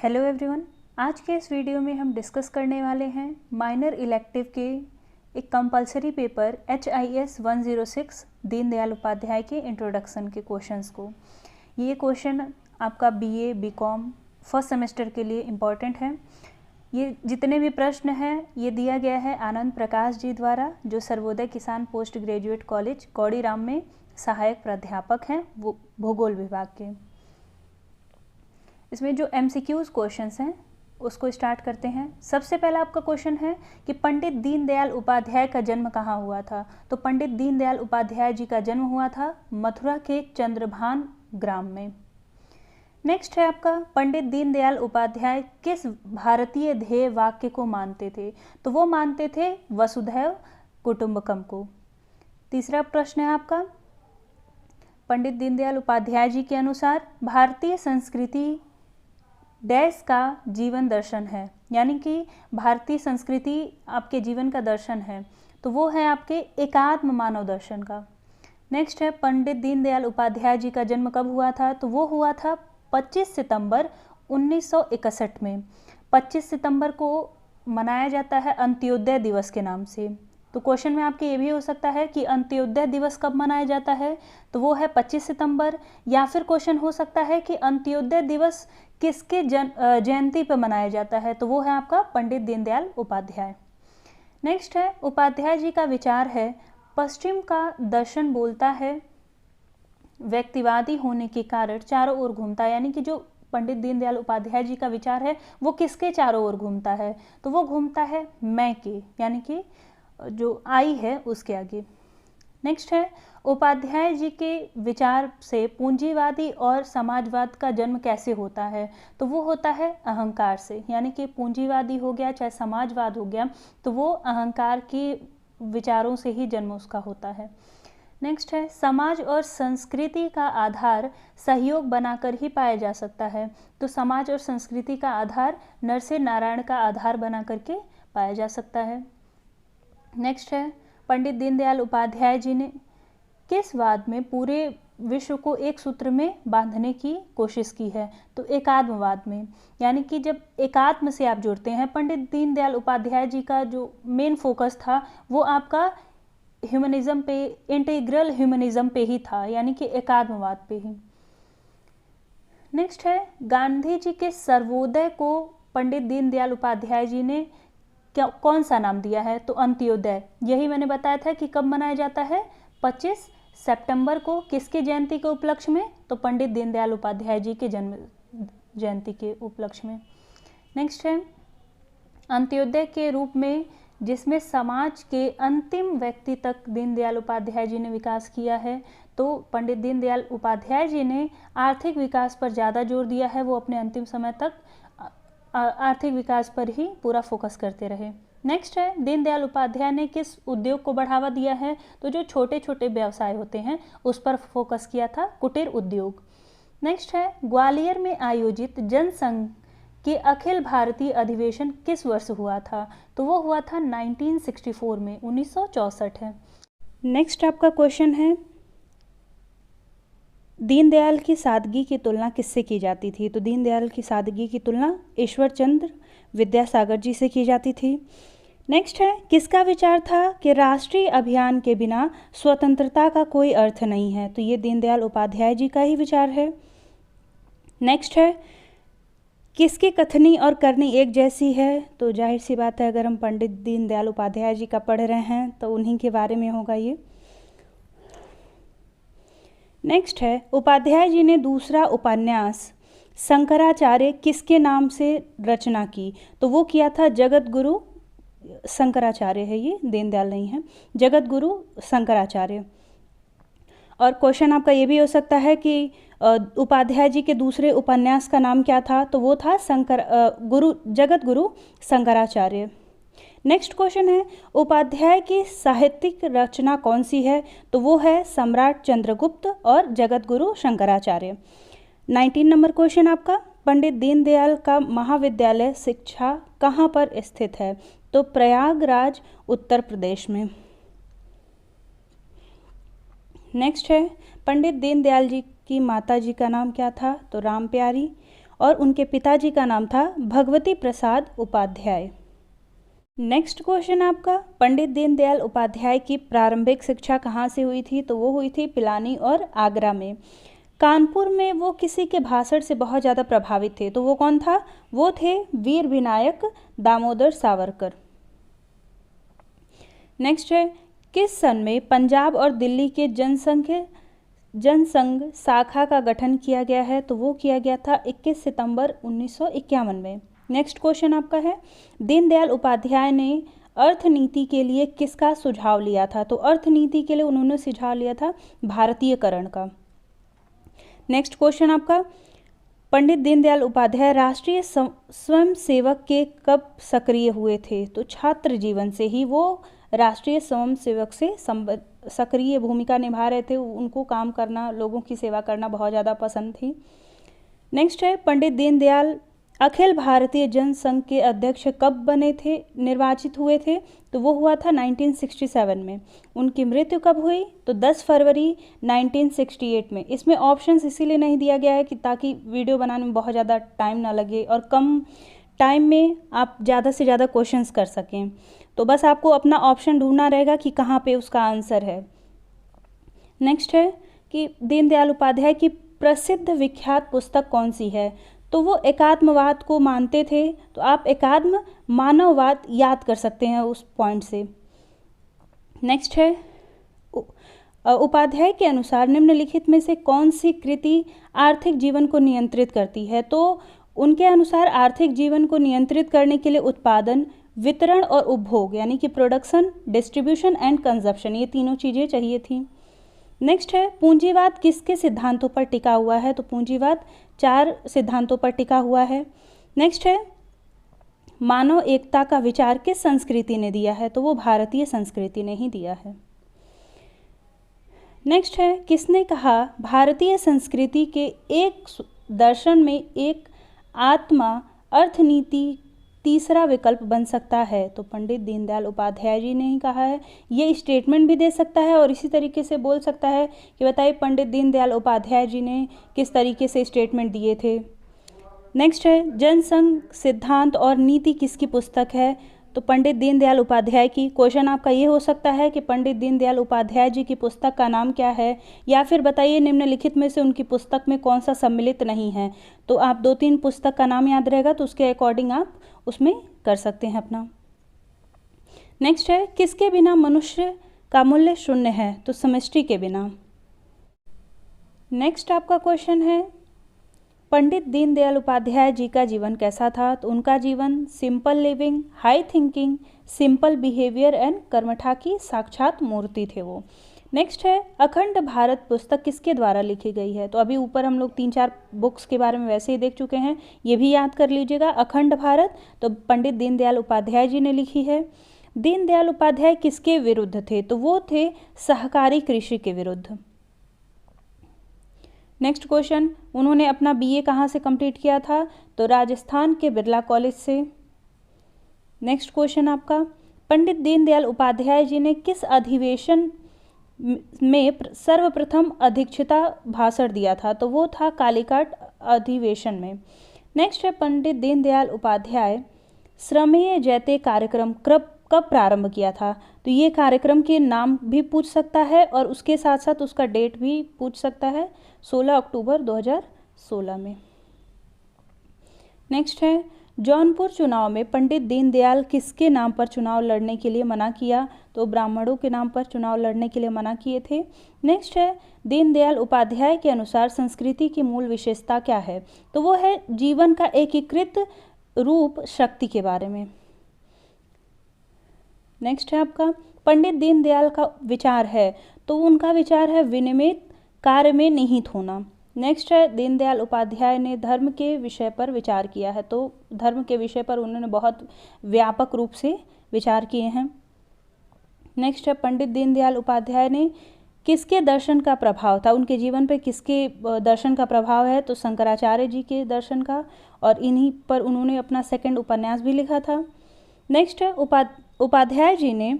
Hello everyone, आज के इस वीडियो में हम डिस्कस करने वाले हैं माइनर इलेक्टिव के एक compulsory paper HIS 106 Deendayal Upadhyay के इंट्रोडक्शन के क्वेश्चंस को। ये क्वेश्चन आपका BA BCom फर्स्ट सेमेस्टर के लिए इम्पॉर्टेंट है। ये जितने भी प्रश्न हैं ये दिया गया है आनंद प्रकाश जी द्वारा, जो सर्वोदय किसान पोस्ट ग्रेजुएट कॉलेज कौड़ीराम में सहायक प्राध्यापक हैं, वो भूगोल विभाग के। इसमें जो MCQs क्वेश्चंस हैं उसको स्टार्ट करते हैं। सबसे पहला आपका क्वेश्चन है कि पंडित दीनदयाल उपाध्याय का जन्म कहाँ हुआ था। तो पंडित दीनदयाल उपाध्याय जी का जन्म हुआ था मथुरा के चंद्रभान ग्राम में। नेक्स्ट है आपका, पंडित दीनदयाल उपाध्याय किस भारतीय ध्येय वाक्य को मानते थे। तो वो मानते थे वसुधैव कुटुंबकम को। तीसरा प्रश्न है आपका, पंडित दीनदयाल उपाध्याय जी के अनुसार भारतीय संस्कृति डैश का जीवन दर्शन है, यानी कि भारतीय संस्कृति आपके जीवन का दर्शन है, तो वो है आपके एकात्म मानव दर्शन का। नेक्स्ट है, पंडित दीनदयाल उपाध्याय जी का जन्म कब हुआ था। तो वो हुआ था 25 सितंबर 1961 में। 25 सितंबर को मनाया जाता है अंत्योदय दिवस के नाम से। तो क्वेश्चन में आपके ये भी हो सकता है कि अंत्योदय दिवस कब मनाया जाता है, तो वो है 25 सितंबर। या फिर क्वेश्चन हो सकता है कि अंत्योदय दिवस किसके जयंती पर मनाया जाता है, तो वो है आपका पंडित दीनदयाल उपाध्याय। नेक्स्ट है, उपाध्याय जी का विचार है पश्चिम का दर्शन बोलता है व्यक्तिवादी होने के कारण चारों ओर घूमता है, यानी कि जो पंडित दीनदयाल उपाध्याय जी का विचार है वो किसके चारों ओर घूमता है, तो वो घूमता है मैं के, यानी कि जो आई है उसके आगे। नेक्स्ट है, उपाध्याय जी के विचार से पूंजीवादी और समाजवाद का जन्म कैसे होता है। तो वो होता है अहंकार से, यानी कि पूंजीवादी हो गया चाहे समाजवाद हो गया, तो वो अहंकार के विचारों से ही जन्म उसका होता है। नेक्स्ट है, समाज और संस्कृति का आधार सहयोग बनाकर ही पाया जा सकता है। तो समाज और संस्कृति का आधार नर से नारायण का आधार बना करके पाया जा सकता है। नेक्स्ट है, पंडित दीनदयाल उपाध्याय जी ने किस वाद में पूरे विश्व को एक सूत्र में बांधने की कोशिश की है। तो एकात्मवाद में, यानी कि जब एकात्म से आप जुड़ते हैं, पंडित दीनदयाल उपाध्याय जी का जो मेन फोकस था वो आपका ह्यूमनिज्म पे, इंटीग्रल ह्यूमनिज्म पे ही था, यानी कि एकात्मवाद पे ही। नेक्स्ट है, गांधी जी के सर्वोदय को पंडित दीनदयाल उपाध्याय जी ने कौन सा नाम दिया है। तो अंत्योदय। यही मैंने बताया था कि कब मनाया जाता है, 25 सितंबर को। किसके जयंती के उपलक्ष्य में, तो पंडित दीनदयाल उपाध्याय जी के जन्म जयंती के उपलक्ष्य में। नेक्स्ट है, अंत्योदय के रूप में जिसमें समाज के अंतिम व्यक्ति तक दीनदयाल उपाध्याय जी ने विकास किया है। तो पंडित दीनदयाल उपाध्याय जी ने आर्थिक विकास पर ज़्यादा जोर दिया है, वो अपने अंतिम समय तक आर्थिक विकास पर ही पूरा फोकस करते रहे। नेक्स्ट है, दीनदयाल उपाध्याय ने किस उद्योग को बढ़ावा दिया है। तो जो छोटे छोटे व्यवसाय होते हैं उस पर फोकस किया था, कुटीर उद्योग। नेक्स्ट है, ग्वालियर में आयोजित जनसंघ के अखिल भारतीय अधिवेशन किस वर्ष हुआ था। तो वो हुआ था 1964 में, 1964 है। नेक्स्ट आपका क्वेश्चन है, दीनदयाल की सादगी की तुलना किससे की जाती थी। तो दीनदयाल की सादगी की तुलना ईश्वरचंद्र विद्यासागर जी से की जाती थी। नेक्स्ट है, किसका विचार था कि राष्ट्रीय अभियान के बिना स्वतंत्रता का कोई अर्थ नहीं है। तो ये दीनदयाल उपाध्याय जी का ही विचार है। नेक्स्ट है, किसकी कथनी और करनी एक जैसी है। तो जाहिर सी बात है, अगर हम पंडित दीनदयाल उपाध्याय जी का पढ़ रहे हैं तो उन्हीं के बारे में होगा ये। नेक्स्ट है, उपाध्याय जी ने दूसरा उपन्यास शंकराचार्य किसके नाम से रचना की। तो वो किया था जगत गुरु शंकराचार्य है, ये दीनदयाल नहीं है, जगत गुरु शंकराचार्य। और क्वेश्चन आपका ये भी हो सकता है कि उपाध्याय जी के दूसरे उपन्यास का नाम क्या था। तो वो था जगत गुरु शंकराचार्य। नेक्स्ट क्वेश्चन है, उपाध्याय की साहित्यिक रचना कौन सी है। तो वो है सम्राट चंद्रगुप्त और जगत गुरु शंकराचार्य। 19 नंबर क्वेश्चन आपका, पंडित दीनदयाल का महाविद्यालय शिक्षा कहाँ पर स्थित है। तो प्रयागराज उत्तर प्रदेश में। नेक्स्ट है, पंडित दीनदयाल जी की माता जी का नाम क्या था। तो राम प्यारी। और उनके पिताजी का नाम था भगवती प्रसाद उपाध्याय। नेक्स्ट क्वेश्चन आपका, पंडित दीनदयाल उपाध्याय की प्रारंभिक शिक्षा कहाँ से हुई थी? तो वो हुई थी पिलानी और आगरा में। कानपुर में वो किसी के भाषण से बहुत ज़्यादा प्रभावित थे, तो वो कौन था? वो थे वीर विनायक दामोदर सावरकर। नेक्स्ट है, किस सन में पंजाब और दिल्ली के जनसंघ शाखा का गठन किया गया है? तो वो किया गया था 21 सितंबर 1951 में। नेक्स्ट क्वेश्चन आपका है, दीनदयाल उपाध्याय ने अर्थनीति के लिए किसका सुझाव लिया था? तो अर्थनीति के लिए उन्होंने सुझाव लिया था भारतीयकरण का। नेक्स्ट क्वेश्चन आपका, पंडित दीनदयाल उपाध्याय राष्ट्रीय स्वयंसेवक के कब सक्रिय हुए थे? तो छात्र जीवन से ही वो राष्ट्रीय स्वयंसेवक से सक्रिय भूमिका निभा रहे थे। उनको काम करना, लोगों की सेवा करना बहुत ज़्यादा पसंद थी। नेक्स्ट है, पंडित दीनदयाल अखिल भारतीय जनसंघ के अध्यक्ष कब बने थे, निर्वाचित हुए थे? तो वो हुआ था 1967 में। उनकी मृत्यु कब हुई? तो 10 फरवरी 1968 में। इसमें ऑप्शंस इसीलिए नहीं दिया गया है कि ताकि वीडियो बनाने में बहुत ज़्यादा टाइम ना लगे और कम टाइम में आप ज़्यादा से ज़्यादा क्वेश्चंस कर सकें। तो बस आपको अपना ऑप्शन ढूंढना रहेगा कि कहाँ पे उसका आंसर है। नेक्स्ट है कि दीनदयाल उपाध्याय की प्रसिद्ध विख्यात पुस्तक कौन सी है? तो वो एकात्मवाद को मानते थे, तो आप एकात्म मानववाद याद कर सकते हैं उस पॉइंट से। नेक्स्ट है, उपाध्याय के अनुसार निम्नलिखित में से कौन सी कृति आर्थिक जीवन को नियंत्रित करती है? तो उनके अनुसार आर्थिक जीवन को नियंत्रित करने के लिए उत्पादन, वितरण और उपभोग यानी कि प्रोडक्शन, डिस्ट्रीब्यूशन एंड कंजप्शन, ये तीनों चीज़ें चाहिए थी। नेक्स्ट है, पूंजीवाद किसके सिद्धांतों पर टिका हुआ है? तो पूंजीवाद 4 सिद्धांतों पर टिका हुआ है। नेक्स्ट है, मानव एकता का विचार किस संस्कृति ने दिया है? तो वो भारतीय संस्कृति ने ही दिया है। नेक्स्ट है, किसने कहा भारतीय संस्कृति के एक दर्शन में एक आत्मा अर्थनीति तीसरा विकल्प बन सकता है? तो पंडित दीनदयाल उपाध्याय जी ने ही कहा है। ये स्टेटमेंट भी दे सकता है और इसी तरीके से बोल सकता है कि बताइए पंडित दीनदयाल उपाध्याय जी ने किस तरीके से स्टेटमेंट दिए थे। नेक्स्ट है, जनसंघ सिद्धांत और नीति किसकी पुस्तक है? तो पंडित दीनदयाल उपाध्याय की। क्वेश्चन आपका ये हो सकता है कि पंडित दीनदयाल उपाध्याय जी की पुस्तक का नाम क्या है, या फिर बताइए निम्नलिखित में से उनकी पुस्तक में कौन सा सम्मिलित नहीं है। तो आप 2-3 पुस्तक का नाम याद रहेगा तो उसके अकॉर्डिंग आप उसमें कर सकते हैं अपना। नेक्स्ट है, किसके बिना मनुष्य का मूल्य शून्य है? तो समष्टि के बिना। नेक्स्ट आपका क्वेश्चन है, पंडित दीनदयाल उपाध्याय जी का जीवन कैसा था? तो उनका जीवन simple living, high thinking, simple behaviour and कर्मठा की साक्षात मूर्ति थे वो। नेक्स्ट है, अखंड भारत पुस्तक किसके द्वारा लिखी गई है? तो अभी ऊपर हम लोग 3-4 बुक्स के बारे में वैसे ही देख चुके हैं, ये भी याद कर लीजिएगा। अखंड भारत तो पंडित दीनदयाल उपाध्याय जी ने लिखी है। दीनदयाल उपाध्याय किसके विरुद्ध थे? तो वो थे सहकारी कृषि के विरुद्ध। नेक्स्ट क्वेश्चन, उन्होंने अपना बीए कहाँ से कंप्लीट किया था? तो राजस्थान के बिरला कॉलेज से। नेक्स्ट क्वेश्चन आपका, पंडित दीनदयाल उपाध्याय जी ने किस अधिवेशन में सर्वप्रथम अध्यक्षता भाषण दिया था? तो वो था कालीकाट अधिवेशन में। नेक्स्ट है, पंडित दीनदयाल उपाध्याय श्रमेय जयते कार्यक्रम कब प्रारंभ किया था? तो ये कार्यक्रम के नाम भी पूछ सकता है और उसके साथ साथ उसका डेट भी पूछ सकता है, 16 अक्टूबर 2016 में। नेक्स्ट है, जौनपुर चुनाव में पंडित दीनदयाल किसके नाम पर चुनाव लड़ने के लिए मना किया? तो ब्राह्मणों के नाम पर चुनाव लड़ने के लिए मना किए थे। नेक्स्ट है, दीनदयाल उपाध्याय के अनुसार संस्कृति की मूल विशेषता क्या है? तो वो है जीवन का एकीकृत रूप शक्ति के बारे में। नेक्स्ट है आपका, पंडित दीनदयाल का विचार है, तो उनका विचार है विनियमित कार्य में निहित होना। नेक्स्ट है, दीनदयाल उपाध्याय ने धर्म के विषय पर विचार किया है, तो धर्म के विषय पर उन्होंने बहुत व्यापक रूप से विचार किए हैं। नेक्स्ट है, पंडित दीनदयाल उपाध्याय ने किसके दर्शन का प्रभाव था? उनके जीवन पर किसके दर्शन का प्रभाव है? तो शंकराचार्य जी के दर्शन का, और इन्हीं पर उन्होंने अपना सेकंड उपन्यास भी लिखा था। नेक्स्ट है, उपाध्याय जी ने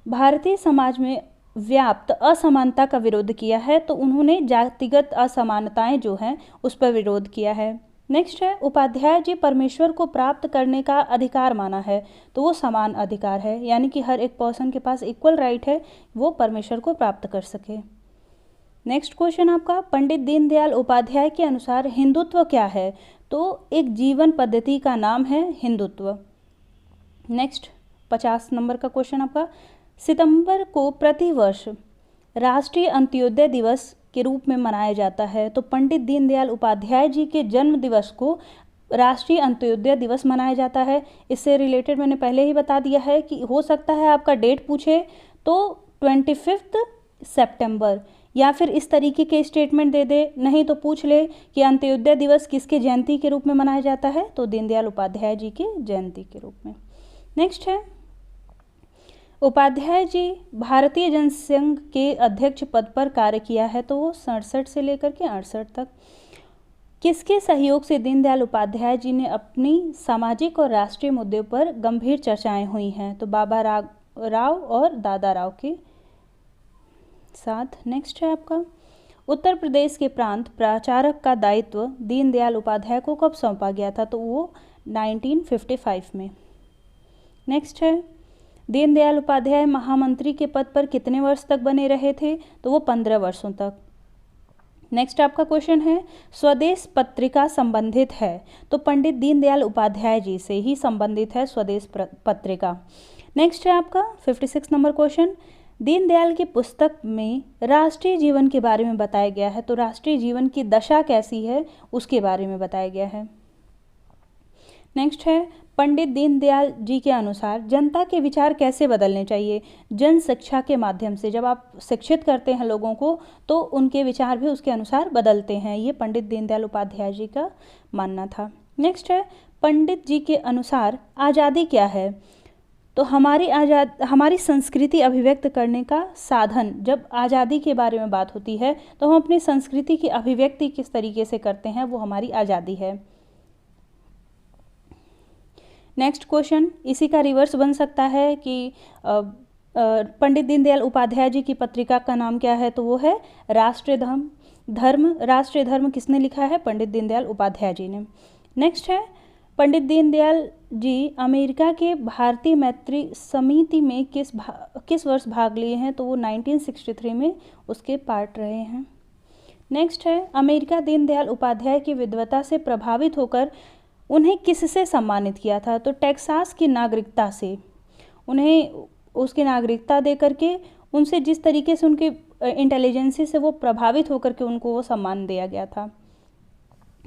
भारतीय समाज में व्याप्त असमानता का विरोध किया है, तो उन्होंने जातिगत असमानताएं जो हैं उस पर विरोध किया है। नेक्स्ट है, उपाध्याय जी परमेश्वर को प्राप्त करने का अधिकार माना है, तो वो समान अधिकार है, यानी कि हर एक पर्सन के पास इक्वल राइट है वो परमेश्वर को प्राप्त कर सके। नेक्स्ट क्वेश्चन आपका, पंडित दीनदयाल उपाध्याय के अनुसार हिंदुत्व क्या है, तो एक जीवन पद्धति का नाम है हिंदुत्व। नेक्स्ट 50 नंबर का क्वेश्चन आपका, सितंबर को प्रतिवर्ष राष्ट्रीय अंत्योदय दिवस के रूप में मनाया जाता है, तो पंडित दीनदयाल उपाध्याय जी के जन्म दिवस को राष्ट्रीय अंत्योदय दिवस मनाया जाता है। इससे रिलेटेड मैंने पहले ही बता दिया है कि हो सकता है आपका डेट पूछे तो 25 सितंबर या फिर इस तरीके के स्टेटमेंट दे दे, नहीं तो पूछ ले कि अंत्योदय दिवस किसके जयंती के रूप में मनाया जाता है, तो दीनदयाल उपाध्याय जी के जयंती के रूप में। नेक्स्ट है, उपाध्याय जी भारतीय जनसंघ के अध्यक्ष पद पर कार्य किया है, तो वो 67 से लेकर के 68 तक। किसके सहयोग से दीनदयाल उपाध्याय जी ने अपनी सामाजिक और राष्ट्रीय मुद्दों पर गंभीर चर्चाएं हुई हैं, तो बाबा राव और दादा राव के साथ। नेक्स्ट है आपका, उत्तर प्रदेश के प्रांत प्रचारक का दायित्व दीनदयाल उपाध्याय को कब सौंपा गया था, तो वो 1955 में। नेक्स्ट है, दीनदयाल उपाध्याय महामंत्री के पद पर कितने वर्ष तक बने रहे थे, तो वो 15 वर्षों तक। नेक्स्ट आपका क्वेश्चन है, स्वदेश पत्रिका संबंधित है, तो पंडित दीनदयाल उपाध्याय जी से ही संबंधित है स्वदेश पत्रिका। नेक्स्ट है आपका 56 नंबर क्वेश्चन, दीनदयाल की पुस्तक में राष्ट्रीय जीवन के बारे में बताया गया है, तो राष्ट्रीय जीवन की दशा कैसी है उसके बारे में बताया गया है। नेक्स्ट है, पंडित दीनदयाल जी के अनुसार जनता के विचार कैसे बदलने चाहिए, जन शिक्षा के माध्यम से। जब आप शिक्षित करते हैं लोगों को तो उनके विचार भी उसके अनुसार बदलते हैं, ये पंडित दीनदयाल उपाध्याय जी का मानना था। नेक्स्ट है, पंडित जी के अनुसार आज़ादी क्या है, तो हमारी संस्कृति अभिव्यक्त करने का साधन। जब आज़ादी के बारे में बात होती है तो हम अपनी संस्कृति की अभिव्यक्ति किस तरीके से करते हैं, वो हमारी आज़ादी है। नेक्स्ट क्वेश्चन इसी का रिवर्स बन सकता है कि पंडित दीनदयाल उपाध्याय जी की पत्रिका का नाम क्या है, तो वो है राष्ट्रीय धर्म। राष्ट्रीय धर्म किसने लिखा है, पंडित दीनदयाल उपाध्याय जी ने। नेक्स्ट है, पंडित दीनदयाल जी अमेरिका के भारतीय मैत्री समिति में किस वर्ष भाग लिए हैं, तो वो 1963 में उसके पार्ट रहे हैं। नेक्स्ट है, अमेरिका दीनदयाल उपाध्याय की विद्वता से प्रभावित होकर उन्हें किससे सम्मानित किया था, तो टेक्सास की नागरिकता से। उन्हें उसकी नागरिकता दे करके उनसे जिस तरीके से उनके इंटेलिजेंसी से वो प्रभावित होकर के उनको वो सम्मान दिया गया था।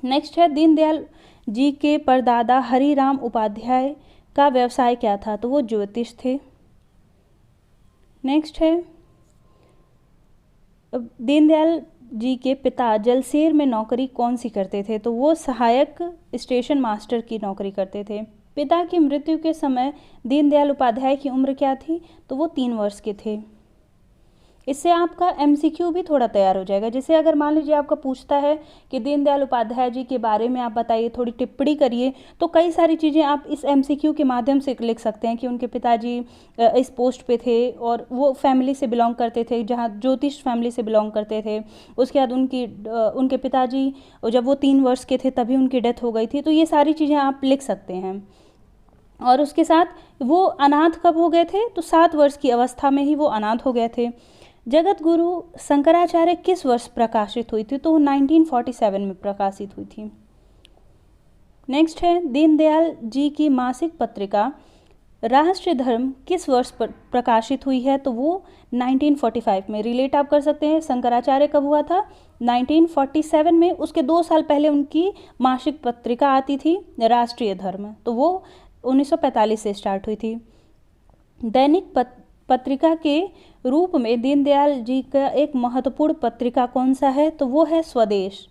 नेक्स्ट है, दीनदयाल जी के परदादा हरिराम उपाध्याय का व्यवसाय क्या था, तो वो ज्योतिष थे। नेक्स्ट है, दीनदयाल जी के पिता जलसेर में नौकरी कौन सी करते थे, तो वो सहायक स्टेशन मास्टर की नौकरी करते थे। पिता की मृत्यु के समय दीनदयाल उपाध्याय की उम्र क्या थी, तो वो 3 वर्ष के थे। इससे आपका एमसीक्यू भी थोड़ा तैयार हो जाएगा। जैसे अगर मान लीजिए आपका पूछता है कि दीनदयाल उपाध्याय जी के बारे में आप बताइए, थोड़ी टिप्पणी करिए, तो कई सारी चीज़ें आप इस एमसीक्यू के माध्यम से लिख सकते हैं कि उनके पिताजी इस पोस्ट पे थे और वो फैमिली से बिलोंग करते थे, जहाँ ज्योतिष फैमिली से बिलोंग करते थे। उसके बाद उनके पिताजी जब वो 3 वर्ष के थे तभी उनकी डेथ हो गई थी। तो ये सारी चीज़ें आप लिख सकते हैं। और उसके साथ वो अनाथ कब हो गए थे, तो 7 वर्ष की अवस्था में ही वो अनाथ हो गए थे। जगत गुरु शंकराचार्य किस वर्ष प्रकाशित हुई थी, तो 1947 में प्रकाशित हुई थी। नेक्स्ट है, दीनदयाल जी की मासिक पत्रिका राष्ट्रीय धर्म किस वर्ष पर प्रकाशित हुई है, तो वो 1945 में। रिलेट आप कर सकते हैं, शंकराचार्य कब हुआ था, 1947 में। उसके 2 साल पहले उनकी मासिक पत्रिका आती थी राष्ट्रीय धर्म, तो वो 1945 से स्टार्ट हुई थी। दैनिक पत्रिका के रूप में दीनदयाल जी का एक महत्वपूर्ण पत्रिका कौन सा है, तो वो है स्वदेश।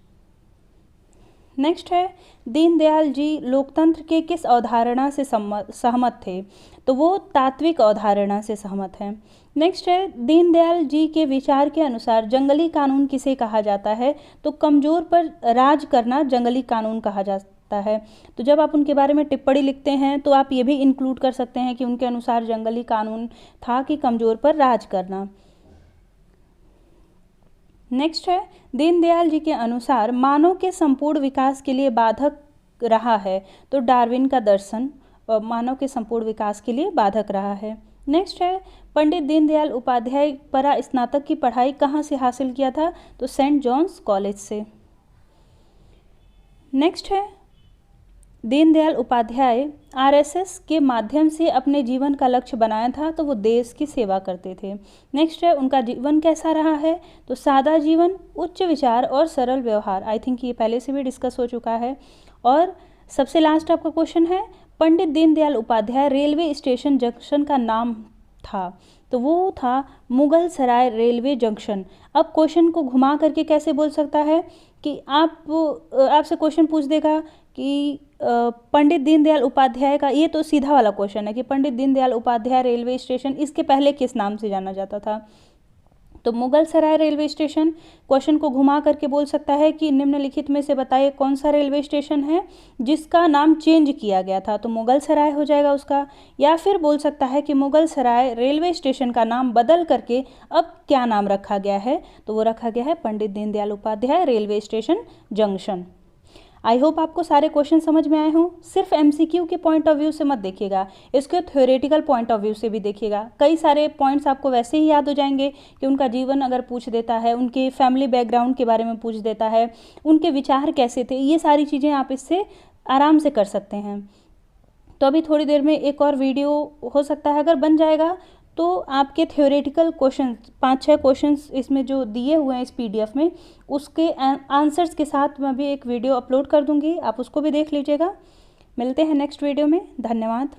नेक्स्ट है, दीनदयाल जी लोकतंत्र के किस अवधारणा से सहमत थे, तो वो तात्विक अवधारणा से सहमत हैं। नेक्स्ट है, दीनदयाल जी के विचार के अनुसार जंगली कानून किसे कहा जाता है, तो कमजोर पर राज करना जंगली कानून कहा जाता है। तो जब आप उनके बारे में टिप्पणी लिखते हैं तो आप ये भी इंक्लूड कर सकते हैं कि उनके अनुसार जंगली कानून था कि कमजोर पर राज करना। नेक्स्ट है, दीनदयाल जी के अनुसार मानव के संपूर्ण विकास के लिए बाधक रहा है, तो डार्विन का दर्शन मानव के संपूर्ण विकास के लिए बाधक रहा है। नेक्स्ट है, पंडित दीनदयाल उपाध्याय परा स्नातक की पढ़ाई कहाँ से हासिल किया था, तो सेंट जॉन्स कॉलेज से। नेक्स्ट है, दीनदयाल उपाध्याय आरएसएस के माध्यम से अपने जीवन का लक्ष्य बनाया था, तो वो देश की सेवा करते थे। नेक्स्ट है, उनका जीवन कैसा रहा है, तो सादा जीवन, उच्च विचार और सरल व्यवहार। आई थिंक ये पहले से भी डिस्कस हो चुका है। और सबसे लास्ट आपका क्वेश्चन है, Pandit Deendayal Upadhyay railway station junction का नाम था, तो वो था मुगल सराय रेलवे जंक्शन। अब क्वेश्चन को घुमा करके कैसे बोल सकता है कि आपसे क्वेश्चन पूछ देगा कि पंडित दीनदयाल उपाध्याय का, ये तो सीधा वाला क्वेश्चन है कि पंडित दीनदयाल उपाध्याय रेलवे स्टेशन इसके पहले किस नाम से जाना जाता था, तो Mughal Sarai railway station. Question को घुमा करके बोल सकता है कि निम्नलिखित में से बताइए कौन सा रेलवे स्टेशन है जिसका नाम चेंज किया गया था, तो मुगल सराय हो जाएगा उसका। या फिर बोल सकता है कि मुगल सराय रेलवे स्टेशन का नाम बदल करके अब क्या नाम रखा गया है, तो वो रखा गया है Pandit Deendayal Upadhyay railway station junction. I hope आपको सारे क्वेश्चन समझ में आए हों। सिर्फ एमसीक्यू के पॉइंट ऑफ व्यू से मत देखिएगा, इसके थ्योरेटिकल पॉइंट ऑफ व्यू से भी देखिएगा। कई सारे पॉइंट्स आपको वैसे ही याद हो जाएंगे कि उनका जीवन अगर पूछ देता है, उनके फैमिली बैकग्राउंड के बारे में पूछ देता है, उनके विचार कैसे थे, ये सारी चीज़ें आप इससे आराम से कर सकते हैं। तो अभी थोड़ी देर में एक और वीडियो हो सकता है अगर बन जाएगा तो आपके थ्योरेटिकल क्वेश्चन 5-6 क्वेश्चंस इसमें जो दिए हुए हैं इस पीडीएफ में, उसके आंसर्स के साथ मैं भी एक वीडियो अपलोड कर दूंगी, आप उसको भी देख लीजिएगा। मिलते हैं नेक्स्ट वीडियो में। धन्यवाद।